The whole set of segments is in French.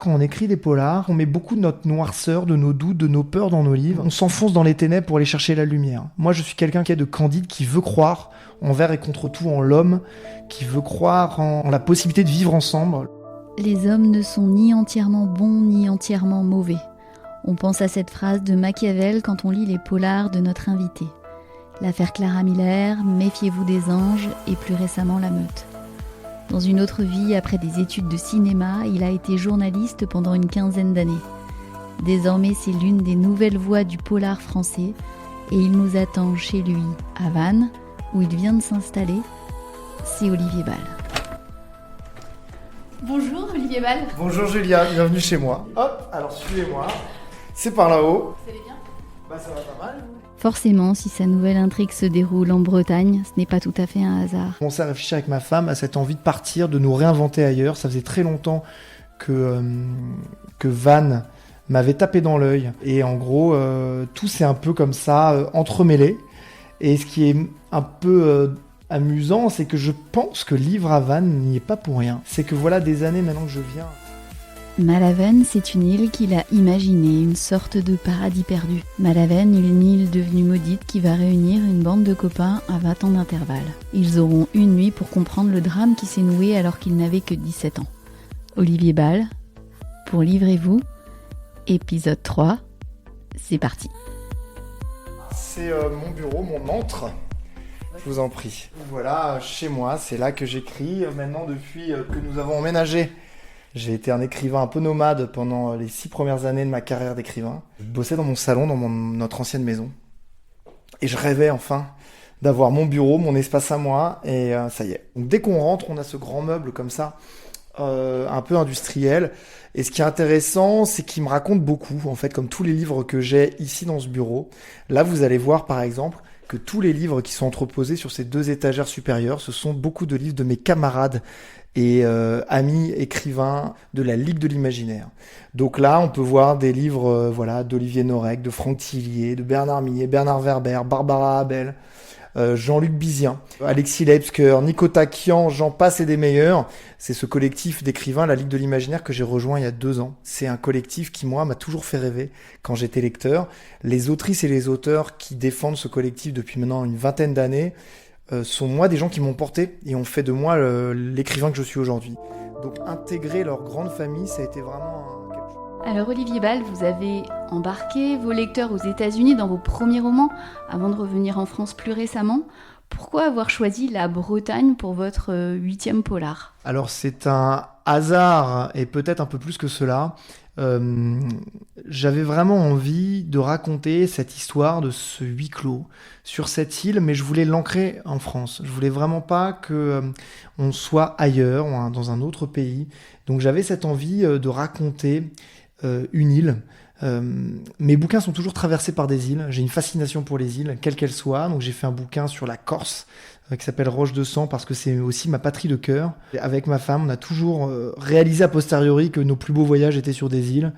Quand on écrit des polars, on met beaucoup de notre noirceur, de nos doutes, de nos peurs dans nos livres. On s'enfonce dans les ténèbres pour aller chercher la lumière. Moi, je suis quelqu'un qui est de candide, qui veut croire envers et contre tout en l'homme, qui veut croire en la possibilité de vivre ensemble. Les hommes ne sont ni entièrement bons ni entièrement mauvais. On pense à cette phrase de Machiavel quand on lit les polars de notre invité. L'affaire Clara Miller, Méfiez-vous des anges et plus récemment La Meute. Dans une autre vie, après des études de cinéma, il a été journaliste pendant une quinzaine d'années. Désormais, c'est l'une des nouvelles voix du polar français et il nous attend chez lui, à Vannes, où il vient de s'installer. C'est Olivier Bal. Bonjour Olivier Bal. Bonjour Julia, bienvenue chez moi. Hop, alors suivez-moi. C'est par là-haut. Vous allez bien ? Ça va pas mal. Forcément, si sa nouvelle intrigue se déroule en Bretagne, ce n'est pas tout à fait un hasard. J'ai commencé à réfléchir avec ma femme à cette envie de partir, de nous réinventer ailleurs. Ça faisait très longtemps que Vannes m'avait tapé dans l'œil. Et en gros, tout s'est un peu comme ça, entremêlé. Et ce qui est un peu amusant, c'est que je pense que Livre à Vannes n'y est pas pour rien. C'est que voilà des années maintenant que je viens. Malaven, c'est une île qu'il a imaginée, une sorte de paradis perdu. Malaven, une île devenue maudite qui va réunir une bande de copains à 20 ans d'intervalle. Ils auront une nuit pour comprendre le drame qui s'est noué alors qu'ils n'avaient que 17 ans. Olivier Bal, pour Livrez-vous, épisode 3, c'est parti. C'est mon bureau, mon antre. Je vous en prie. Voilà, chez moi, c'est là que j'écris. Maintenant, depuis que nous avons emménagé, j'ai été un écrivain un peu nomade pendant les 6 premières années de ma carrière d'écrivain. Je bossais dans mon salon, dans notre ancienne maison. Et je rêvais enfin d'avoir mon bureau, mon espace à moi. Et ça y est. Donc, dès qu'on rentre, on a ce grand meuble comme ça, un peu industriel. Et ce qui est intéressant, c'est qu'il me raconte beaucoup, en fait, comme tous les livres que j'ai ici dans ce bureau. Là, vous allez voir, par exemple, que tous les livres qui sont entreposés sur ces 2 étagères supérieures, ce sont beaucoup de livres de mes camarades et amis écrivains de la Ligue de l'Imaginaire. Donc là, on peut voir des livres d'Olivier Norek, de Franck Tillier, de Bernard Millet, Bernard Werber, Barbara Abel, Jean-Luc Bizien, Alexis Leipzger, Nico Takian, j'en passe et des meilleurs. C'est ce collectif d'écrivains, la Ligue de l'Imaginaire, que j'ai rejoint il y a 2 ans. C'est un collectif qui, moi, m'a toujours fait rêver quand j'étais lecteur. Les autrices et les auteurs qui défendent ce collectif depuis maintenant une 20aine d'années sont moi des gens qui m'ont porté et ont fait de moi l'écrivain que je suis aujourd'hui. Donc intégrer leur grande famille, ça a été vraiment quelque chose. Alors Olivier Bal, vous avez embarqué vos lecteurs aux États-Unis dans vos premiers romans avant de revenir en France plus récemment. Pourquoi avoir choisi la Bretagne pour votre 8e polar ? Alors c'est un hasard et peut-être un peu plus que cela. J'avais vraiment envie de raconter cette histoire de ce huis clos sur cette île, mais je voulais l'ancrer en France. Je voulais vraiment pas que on soit ailleurs, dans un autre pays. Donc j'avais cette envie de raconter une île. Mes bouquins sont toujours traversés par des îles. J'ai une fascination pour les îles, quelles qu'elles soient. Donc j'ai fait un bouquin sur la Corse qui s'appelle Roche de sang parce que c'est aussi ma patrie de cœur. Et avec ma femme, on a toujours réalisé a posteriori que nos plus beaux voyages étaient sur des îles.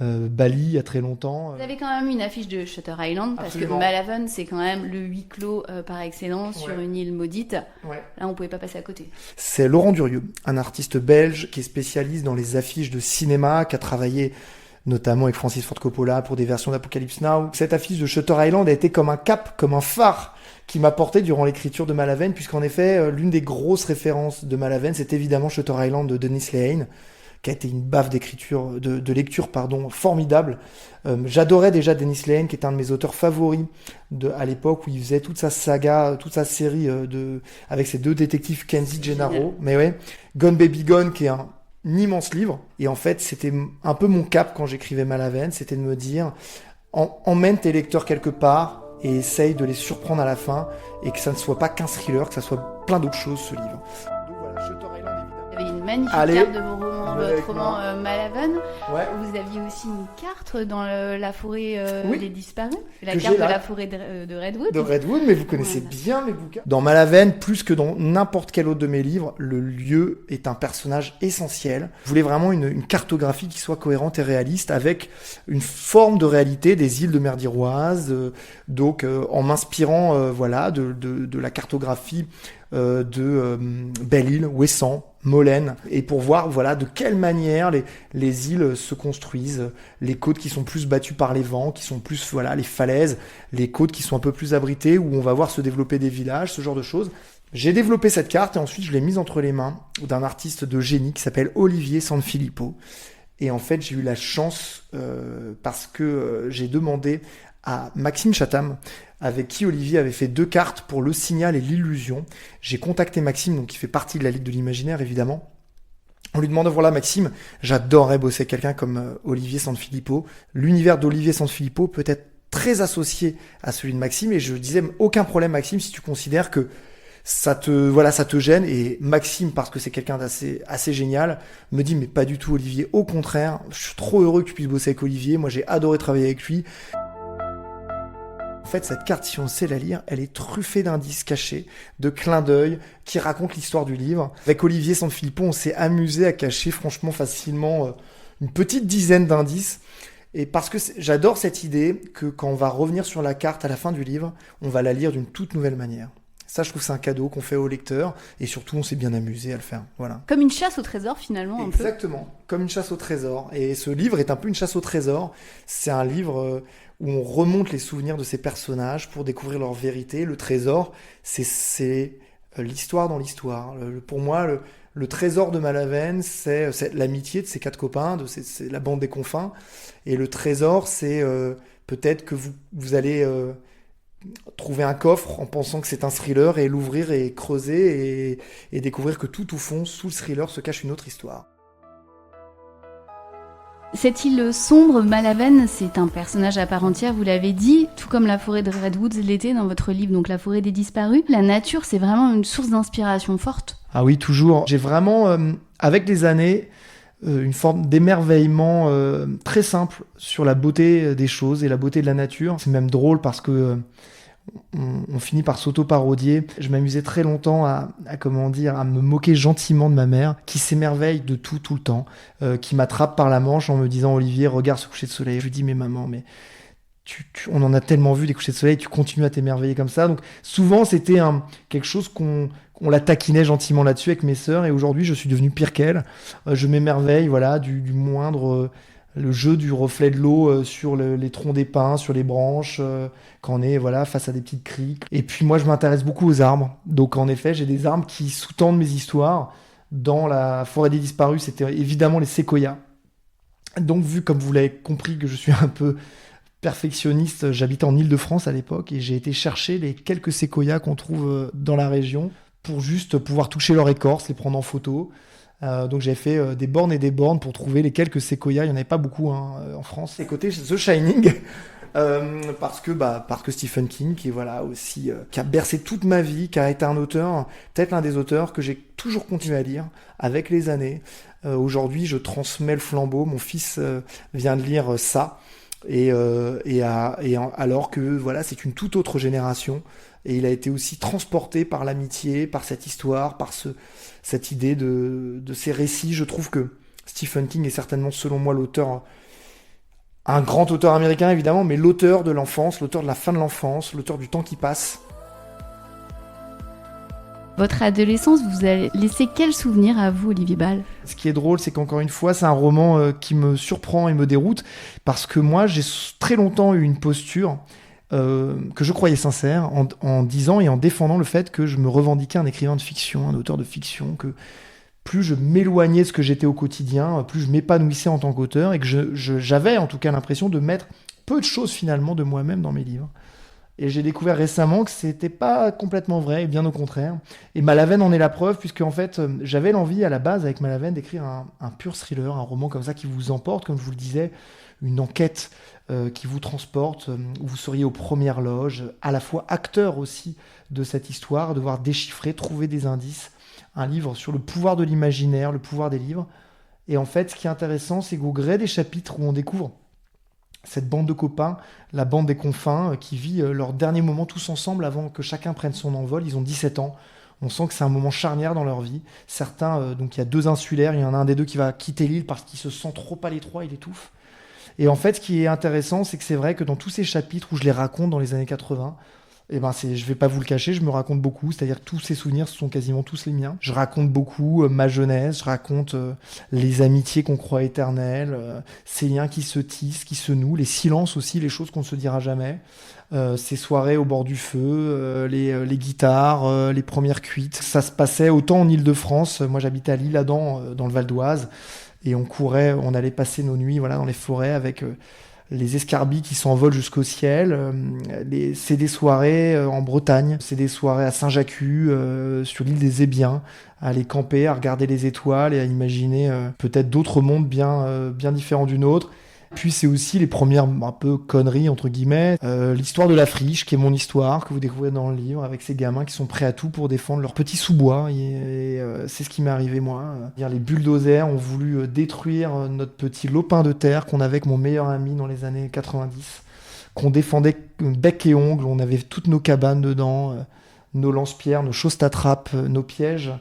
Bali, il y a très longtemps. Vous avez quand même une affiche de Shutter Island, parce Absolument. que Malaven, c'est quand même le huis clos par excellence sur une île maudite. Ouais. Là, on pouvait pas passer à côté. C'est Laurent Durieux, un artiste belge qui est spécialiste dans les affiches de cinéma, qui a travaillé notamment avec Francis Ford Coppola pour des versions d'Apocalypse Now. Cette affiche de Shutter Island a été comme un cap, comme un phare qui m'a porté durant l'écriture de Malaven, puisqu'en effet, l'une des grosses références de Malaven, c'est évidemment Shutter Island de Dennis Lehane, qui a été une baffe de lecture formidable. J'adorais déjà Dennis Lehane, qui est un de mes auteurs favoris à l'époque où il faisait toute sa saga, toute sa série avec ses 2 détectives Kenzie Gennaro. Mais ouais, Gone Baby Gone, qui est un immense livre. Et en fait, c'était un peu mon cap quand j'écrivais Malaven, c'était de me dire, emmène tes lecteurs quelque part et essaye de les surprendre à la fin et que ça ne soit pas qu'un thriller, que ça soit plein d'autres choses, ce livre. Donc voilà, Shutter Island, évidemment. Vous avez une magnifique Allez. carte de vos romans, Venez votre avec roman moi. Malaven. Ouais. Vous aviez aussi une carte dans la forêt Oui. des disparus, la Que carte j'ai de là. la forêt de Redwood. De Redwood, mais vous connaissez Voilà. bien mes bouquins. Dans Malaven, plus que dans n'importe quel autre de mes livres, le lieu est un personnage essentiel. Je voulais vraiment une cartographie qui soit cohérente et réaliste, avec une forme de réalité des îles de mer d'Iroise, donc en m'inspirant de la cartographie de Belle-Île, Ouessant, Molène, et pour voir de quelle manière les îles se construisent, les côtes qui sont plus battues par les vents, qui sont plus les falaises, les côtes qui sont un peu plus abritées, où on va voir se développer des villages, ce genre de choses. J'ai développé cette carte et ensuite je l'ai mise entre les mains d'un artiste de génie qui s'appelle Olivier Sanfilippo. Et en fait, j'ai eu la chance parce que j'ai demandé à Maxime Chatham, avec qui Olivier avait fait 2 cartes pour Le Signal et l'Illusion. J'ai contacté Maxime, donc qui fait partie de la Ligue de l'Imaginaire, évidemment. On lui demande, voilà Maxime, j'adorerais bosser avec quelqu'un comme Olivier Sanfilippo. L'univers d'Olivier Sanfilippo peut être très associé à celui de Maxime, et je disais, aucun problème Maxime, si tu considères que ça te gêne. Et Maxime, parce que c'est quelqu'un assez génial, me dit, mais pas du tout Olivier, au contraire, je suis trop heureux que tu puisses bosser avec Olivier, moi j'ai adoré travailler avec lui. En fait, cette carte, si on sait la lire, elle est truffée d'indices cachés, de clins d'œil, qui racontent l'histoire du livre. Avec Olivier Sanfilippo, on s'est amusé à cacher franchement facilement une petite dizaine d'indices. Et parce que j'adore cette idée que quand on va revenir sur la carte à la fin du livre, on va la lire d'une toute nouvelle manière. Ça, je trouve que c'est un cadeau qu'on fait au lecteur, et surtout, on s'est bien amusé à le faire. Voilà. Comme une chasse au trésor, finalement, un peu. Exactement, comme une chasse au trésor. Et ce livre est un peu une chasse au trésor. C'est un livre où on remonte les souvenirs de ces personnages pour découvrir leur vérité. Le trésor, c'est l'histoire dans l'histoire. Pour moi, le trésor de Malavenne, c'est l'amitié de ces 4 copains, c'est la bande des confins. Et le trésor, c'est peut-être que vous allez trouver un coffre en pensant que c'est un thriller, et l'ouvrir et creuser et découvrir que tout au fond, sous le thriller, se cache une autre histoire. Cette île sombre, Malavenne, c'est un personnage à part entière, vous l'avez dit, tout comme la forêt de Redwoods l'était dans votre livre, donc la forêt des disparus. La nature, c'est vraiment une source d'inspiration forte. Ah oui, toujours. J'ai vraiment, avec les années, une forme d'émerveillement très simple sur la beauté des choses et la beauté de la nature. C'est même drôle parce que on finit par s'auto-parodier. Je m'amusais très longtemps à me moquer gentiment de ma mère, qui s'émerveille de tout le temps, qui m'attrape par la manche en me disant, Olivier, regarde ce coucher de soleil. Je lui dis, mais maman, mais on en a tellement vu des couchers de soleil, tu continues à t'émerveiller comme ça. Donc souvent, c'était quelque chose qu'on la taquinait gentiment là-dessus avec mes sœurs, et aujourd'hui, je suis devenu pire qu'elle. Je m'émerveille, du moindre... le jeu du reflet de l'eau sur les troncs des pins, sur les branches, quand on est face à des petites criques. Et puis moi, je m'intéresse beaucoup aux arbres. Donc en effet, j'ai des arbres qui sous-tendent mes histoires. Dans la forêt des disparus, c'était évidemment les séquoias. Donc vu, comme vous l'avez compris, que je suis un peu perfectionniste, j'habitais en Île-de-France à l'époque, et j'ai été chercher les quelques séquoias qu'on trouve dans la région pour juste pouvoir toucher leur écorce, les prendre en photo. Donc j'ai fait des bornes et des bornes pour trouver les quelques séquoias. Il n'y en avait pas beaucoup en France. Et côté The Shining, parce que Stephen King, qui aussi qui a bercé toute ma vie, qui a été un auteur, peut-être l'un des auteurs que j'ai toujours continué à lire avec les années. Aujourd'hui, je transmets le flambeau. Mon fils vient de lire ça, alors que c'est une toute autre génération. Et il a été aussi transporté par l'amitié, par cette histoire, par cette idée de ces récits. Je trouve que Stephen King est certainement, selon moi, l'auteur, un grand auteur américain évidemment, mais l'auteur de l'enfance, l'auteur de la fin de l'enfance, l'auteur du temps qui passe. Votre adolescence vous a laissé quel souvenir à vous, Olivier Bal ? Ce qui est drôle, c'est qu'encore une fois, c'est un roman qui me surprend et me déroute, parce que moi, j'ai très longtemps eu une posture que je croyais sincère, en disant et en défendant le fait que je me revendiquais un écrivain de fiction, un auteur de fiction, que plus je m'éloignais de ce que j'étais au quotidien, plus je m'épanouissais en tant qu'auteur, et que j'avais en tout cas l'impression de mettre peu de choses finalement de moi-même dans mes livres. Et j'ai découvert récemment que c'était pas complètement vrai, et bien au contraire. Et Malavenne en est la preuve, puisque en fait, j'avais l'envie à la base avec Malavenne d'écrire un pur thriller, un roman comme ça qui vous emporte, comme je vous le disais, une enquête qui vous transporte, où vous seriez aux premières loges, à la fois acteur aussi de cette histoire, devoir déchiffrer, trouver des indices, un livre sur le pouvoir de l'imaginaire, le pouvoir des livres. Et en fait, ce qui est intéressant, c'est qu'au gré des chapitres où on découvre cette bande de copains, la bande des confins, qui vit leurs derniers moments tous ensemble avant que chacun prenne son envol. Ils ont 17 ans. On sent que c'est un moment charnière dans leur vie. Certains, donc il y a 2 insulaires, il y en a un des 2 qui va quitter l'île parce qu'il se sent trop à l'étroit, il étouffe. Et en fait, ce qui est intéressant, c'est que c'est vrai que dans tous ces chapitres où je les raconte dans les années 80, Et ben je vais pas vous le cacher, je me raconte beaucoup, c'est-à-dire que tous ces souvenirs, ce sont quasiment tous les miens. Je raconte beaucoup ma jeunesse, je raconte les amitiés qu'on croit éternelles, ces liens qui se tissent, qui se nouent, les silences aussi, les choses qu'on ne se dira jamais, ces soirées au bord du feu, les guitares, les premières cuites. Ça se passait autant en Île-de-France, moi j'habitais à L'Isle-Adam, dans le Val d'Oise, et on allait passer nos nuits dans les forêts avec les escarbilles qui s'envolent jusqu'au ciel. C'est des soirées en Bretagne, c'est des soirées à Saint-Jacques, sur l'île des Ébiens, à aller camper, à regarder les étoiles et à imaginer peut-être d'autres mondes bien différents du nôtre. Puis c'est aussi les premières un peu conneries entre guillemets, l'histoire de la friche qui est mon histoire que vous découvrez dans le livre avec ces gamins qui sont prêts à tout pour défendre leur petit sous-bois et c'est ce qui m'est arrivé moi. Les bulldozers ont voulu détruire notre petit lopin de terre qu'on avait avec mon meilleur ami dans les années 90, qu'on défendait bec et ongle, on avait toutes nos cabanes dedans, nos lance-pierres, nos choses à trappe, nos pièges,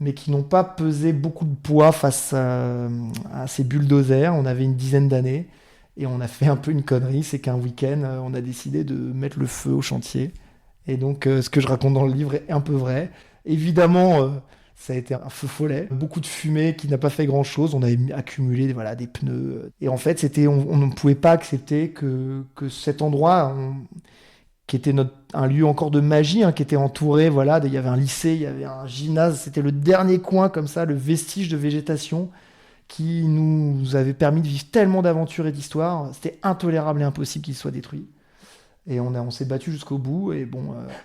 mais qui n'ont pas pesé beaucoup de poids face à ces bulldozers. On avait une dizaine d'années et on a fait un peu une connerie, c'est qu'un week-end, on a décidé de mettre le feu au chantier. Et donc, ce que je raconte dans le livre est un peu vrai. Évidemment, ça a été un feu follet, beaucoup de fumée qui n'a pas fait grand-chose. On avait accumulé des pneus. Et en fait, on ne pouvait pas accepter que cet endroit... qui était un lieu encore de magie, qui était entouré, il y avait un lycée, il y avait un gymnase, c'était le dernier coin comme ça, le vestige de végétation qui nous avait permis de vivre tellement d'aventures et d'histoires, c'était intolérable et impossible qu'il soit détruit. Et on s'est battu jusqu'au bout, et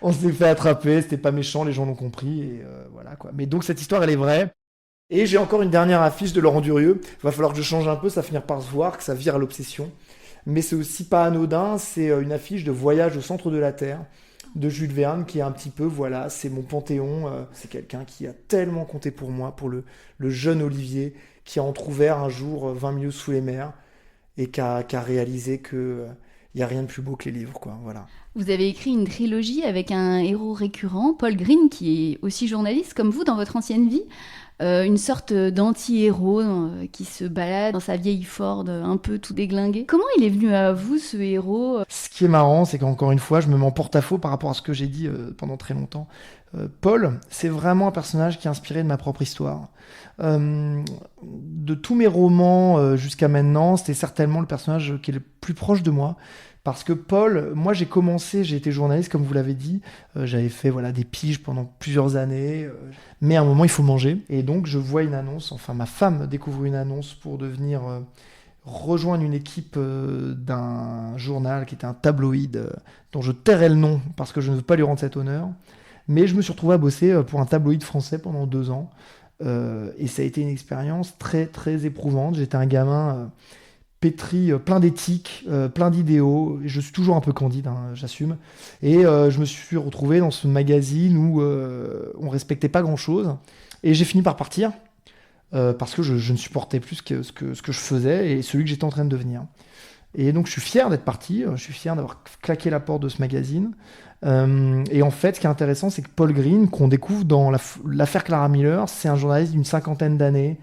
on s'est fait attraper, c'était pas méchant, les gens l'ont compris, et voilà quoi. Mais donc cette histoire, elle est vraie. Et j'ai encore une dernière affiche de Laurent Durieux, il va falloir que je change un peu, ça va finir par se voir, que ça vire à l'obsession. Mais c'est aussi pas anodin, c'est une affiche de Voyage au centre de la Terre de Jules Verne qui est un petit peu, c'est mon panthéon. C'est quelqu'un qui a tellement compté pour moi, pour le jeune Olivier, qui a entrouvert un jour 20 milieux sous les mers et qui a réalisé que il n'y a rien de plus beau que les livres, quoi. Voilà. Vous avez écrit une trilogie avec un héros récurrent, Paul Green, qui est aussi journaliste comme vous dans votre ancienne vie. Une sorte d'anti-héros qui se balade dans sa vieille Ford un peu tout déglingué. Comment il est venu à vous, ce héros ? Ce qui est marrant, c'est qu'encore une fois, je me mets en porte-à-faux par rapport à ce que j'ai dit pendant très longtemps. Paul, c'est vraiment un personnage qui est inspiré de ma propre histoire. De tous mes romans jusqu'à maintenant, c'était certainement le personnage qui est le plus proche de moi. Parce que Paul, moi j'ai été journaliste comme vous l'avez dit, j'avais fait des piges pendant plusieurs années, mais à un moment il faut manger. Et donc je vois une annonce, ma femme découvre une annonce pour devenir rejoindre une équipe d'un journal qui était un tabloïd dont je tairai le nom parce que je ne veux pas lui rendre cet honneur. Mais je me suis retrouvé à bosser pour un tabloïd français pendant 2 ans. Et ça a été une expérience très très éprouvante. J'étais un gamin... pétri, plein d'éthique, plein d'idéaux. Je suis toujours un peu candide, j'assume. Et je me suis retrouvé dans ce magazine où on respectait pas grand-chose. Et j'ai fini par partir parce que je ne supportais plus ce que je faisais et celui que j'étais en train de devenir. Et donc je suis fier d'être parti, je suis fier d'avoir claqué la porte de ce magazine. Et en fait, ce qui est intéressant, c'est que Paul Green, qu'on découvre dans l'affaire Clara Miller, c'est un journaliste d'une 50aine d'années,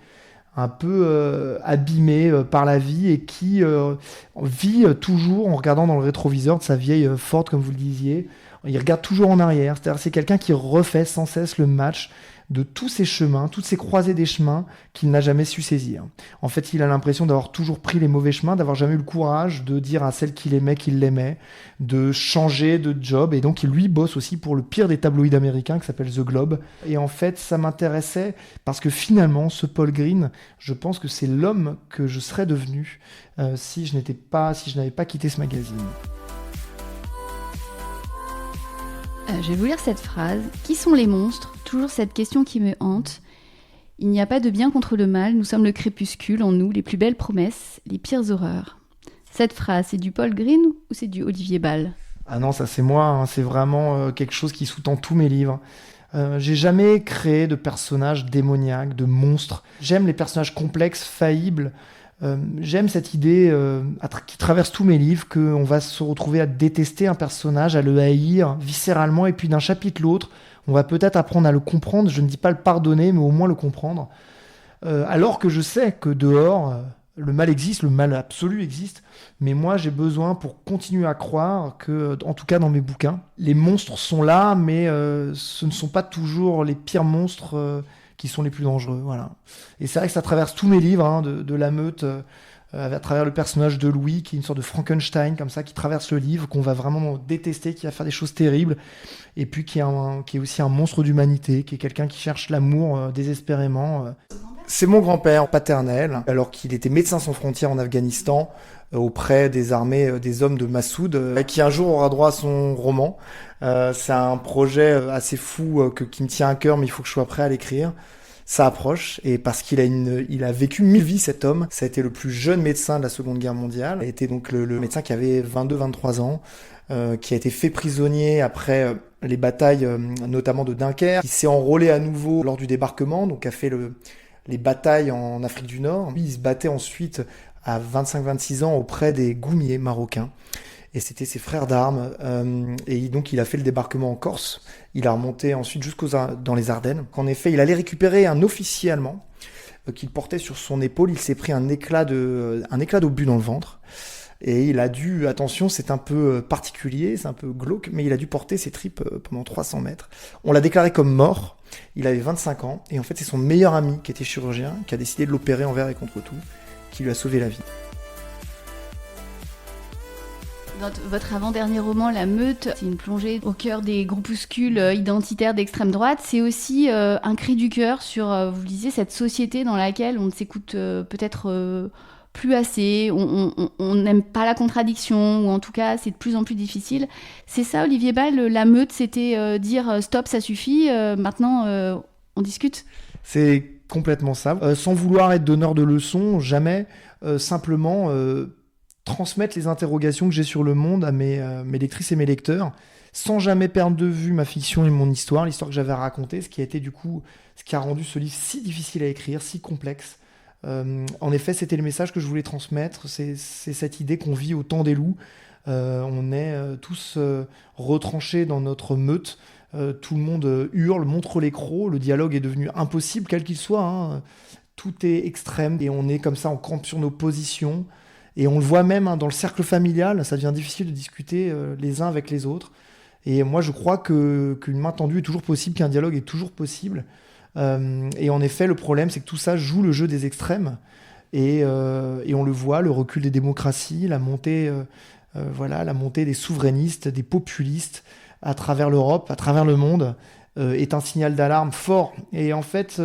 un peu abîmé par la vie et qui vit toujours en regardant dans le rétroviseur de sa vieille Ford, comme vous le disiez. Il regarde toujours en arrière. C'est-à-dire c'est quelqu'un qui refait sans cesse le match de tous ces chemins, toutes ces croisées des chemins qu'il n'a jamais su saisir. En fait, il a l'impression d'avoir toujours pris les mauvais chemins, d'avoir jamais eu le courage de dire à celle qu'il l'aimait, de changer de job. Et donc, il lui bosse aussi pour le pire des tabloïds américains qui s'appelle The Globe. Et en fait, ça m'intéressait parce que finalement, ce Paul Green, je pense que c'est l'homme que je serais devenu si je n'avais pas quitté ce magazine. Je vais vous lire cette phrase. Qui sont les monstres ? Toujours cette question qui me hante. Il n'y a pas de bien contre le mal, nous sommes le crépuscule, en nous, les plus belles promesses, les pires horreurs. Cette phrase, c'est du Paul Green ou c'est du Olivier Ball ? Ah non, ça c'est moi, c'est vraiment quelque chose qui sous-tend tous mes livres. J'ai jamais créé de personnages démoniaques, de monstres. J'aime les personnages complexes, faillibles. J'aime cette idée qui traverse tous mes livres, qu'on va se retrouver à détester un personnage, à le haïr viscéralement, et puis d'un chapitre l'autre, on va peut-être apprendre à le comprendre, je ne dis pas le pardonner, mais au moins le comprendre. Alors que je sais que dehors, Le mal existe, le mal absolu existe, mais moi j'ai besoin pour continuer à croire que, en tout cas dans mes bouquins, les monstres sont là, mais ce ne sont pas toujours les pires monstres qui sont les plus dangereux. Voilà. Et c'est vrai que ça traverse tous mes livres, hein, de la meute, à travers le personnage de Louis, qui est une sorte de Frankenstein, comme ça, qui traverse le livre, qu'on va vraiment détester, qui va faire des choses terribles, et puis qui est aussi un monstre d'humanité, qui est quelqu'un qui cherche l'amour désespérément. C'est mon grand-père paternel, alors qu'il était médecin sans frontières en Afghanistan, auprès des armées, des hommes de Massoud, qui un jour aura droit à son roman. C'est un projet assez fou qui me tient à cœur, mais il faut que je sois prêt à l'écrire. Ça approche, et parce il a vécu 1000 vies, cet homme. Ça a été le plus jeune médecin de la Seconde Guerre mondiale. Il a été donc le médecin qui avait 22-23 ans, qui a été fait prisonnier après les batailles, notamment de Dunkerque, qui s'est enrôlé à nouveau lors du débarquement, donc a fait les batailles en Afrique du Nord. Lui, il se battait ensuite à 25-26 ans auprès des goumiers marocains. Et c'était ses frères d'armes. Et donc, il a fait le débarquement en Corse. Il a remonté ensuite dans les Ardennes. En effet, il allait récupérer un officier allemand qu'il portait sur son épaule. Il s'est pris un éclat d'obus dans le ventre. Et il a dû, attention, c'est un peu particulier, c'est un peu glauque, mais il a dû porter ses tripes pendant 300 mètres. On l'a déclaré comme mort. Il avait 25 ans. Et en fait, c'est son meilleur ami, qui était chirurgien, qui a décidé de l'opérer envers et contre tout, qui lui a sauvé la vie. Dans votre avant-dernier roman, La Meute, c'est une plongée au cœur des groupuscules identitaires d'extrême droite. C'est aussi un cri du cœur sur, vous le disiez, cette société dans laquelle on ne s'écoute peut-être plus assez, on n'aime pas la contradiction, ou en tout cas c'est de plus en plus difficile. C'est ça, Olivier Bal, La Meute, c'était dire stop, ça suffit, maintenant on discute. C'est complètement ça. Sans vouloir être donneur de leçons, jamais, simplement transmettre les interrogations que j'ai sur le monde à mes lectrices et mes lecteurs, sans jamais perdre de vue ma fiction et mon histoire, l'histoire que j'avais à raconter, ce qui a rendu ce livre si difficile à écrire, si complexe. En effet, c'était le message que je voulais transmettre, c'est cette idée qu'on vit au temps des loups. On est tous retranchés dans notre meute, tout le monde hurle, montre les crocs, le dialogue est devenu impossible, quel qu'il soit, hein. Tout est extrême, et on est comme ça, on campe sur nos positions, et on le voit même, hein, dans le cercle familial, ça devient difficile de discuter les uns avec les autres. Et moi, je crois qu'une main tendue est toujours possible, qu'un dialogue est toujours possible. Et en effet, le problème, c'est que tout ça joue le jeu des extrêmes. Et on le voit, le recul des démocraties, la montée des souverainistes, des populistes à travers l'Europe, à travers le monde, est un signal d'alarme fort. Et en fait,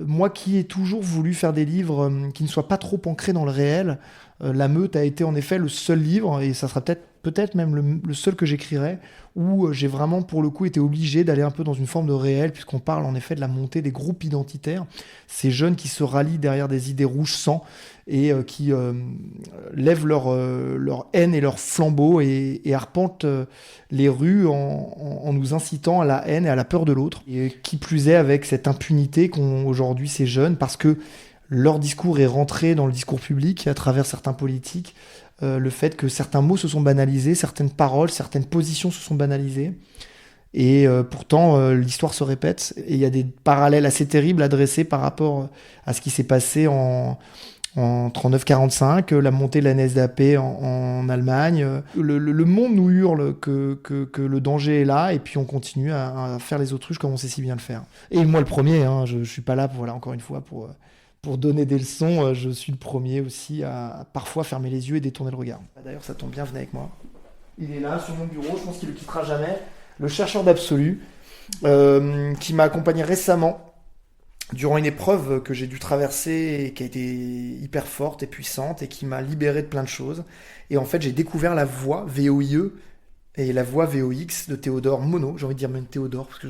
moi qui ai toujours voulu faire des livres qui ne soient pas trop ancrés dans le réel, La Meute a été en effet le seul livre, et ça sera peut-être même le seul que j'écrirai, où j'ai vraiment pour le coup été obligé d'aller un peu dans une forme de réel, puisqu'on parle en effet de la montée des groupes identitaires, ces jeunes qui se rallient derrière des idées rouge sang et qui lèvent leur haine et leur flambeau et arpentent les rues en nous incitant à la haine et à la peur de l'autre. Et qui plus est avec cette impunité qu'ont aujourd'hui ces jeunes, parce que leur discours est rentré dans le discours public à travers certains politiques, le fait que certains mots se sont banalisés, certaines paroles, certaines positions se sont banalisées, et pourtant l'histoire se répète, et il y a des parallèles assez terribles à dresser par rapport à ce qui s'est passé en 39-45, la montée de la NSDAP en Allemagne. Le monde nous hurle que le danger est là, et puis on continue à faire les autruches comme on sait si bien le faire. Et moi le premier, hein, je suis pas là, encore une fois, pour donner des leçons, je suis le premier aussi à parfois fermer les yeux et détourner le regard. D'ailleurs, ça tombe bien, venez avec moi. Il est là, sur mon bureau, je pense qu'il ne le quittera jamais. Le chercheur d'absolu, qui m'a accompagné récemment durant une épreuve que j'ai dû traverser et qui a été hyper forte et puissante et qui m'a libéré de plein de choses. Et en fait, j'ai découvert la voix VOIE et la voix VOX de Théodore Monod, j'ai envie de dire même Théodore, parce que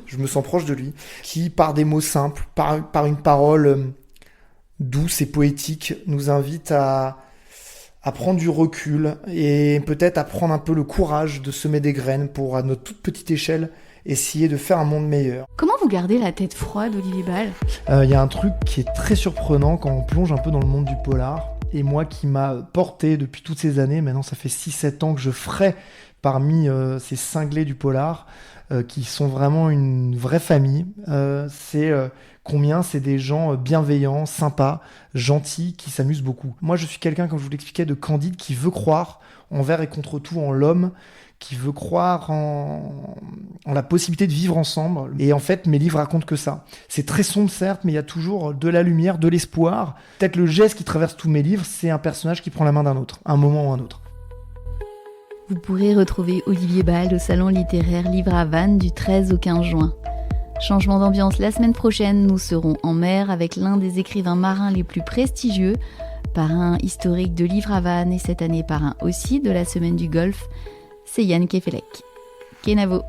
je me sens proche de lui, qui, par des mots simples, par une parole douce et poétique, nous invite à prendre du recul et peut-être à prendre un peu le courage de semer des graines pour, à notre toute petite échelle, essayer de faire un monde meilleur. Comment vous gardez la tête froide, Olivier Bal ? Y a un truc qui est très surprenant quand on plonge un peu dans le monde du polar, et moi qui m'a porté depuis toutes ces années, maintenant ça fait 6-7 ans que je frais parmi ces cinglés du polar, qui sont vraiment une vraie famille, c'est combien c'est des gens bienveillants, sympas, gentils, qui s'amusent beaucoup. Moi, je suis quelqu'un, comme je vous l'expliquais, de candide, qui veut croire envers et contre tout en l'homme, qui veut croire en la possibilité de vivre ensemble. Et en fait, mes livres racontent que ça. C'est très sombre, certes, mais il y a toujours de la lumière, de l'espoir. Peut-être le geste qui traverse tous mes livres, c'est un personnage qui prend la main d'un autre, un moment ou un autre. Vous pourrez retrouver Olivier Bal au salon littéraire Livre à Vannes du 13 au 15 juin. Changement d'ambiance la semaine prochaine, nous serons en mer avec l'un des écrivains marins les plus prestigieux, parrain historique de Livre à Vannes et cette année parrain aussi de la Semaine du Golfe, c'est Yann Kefelec. Kenavo.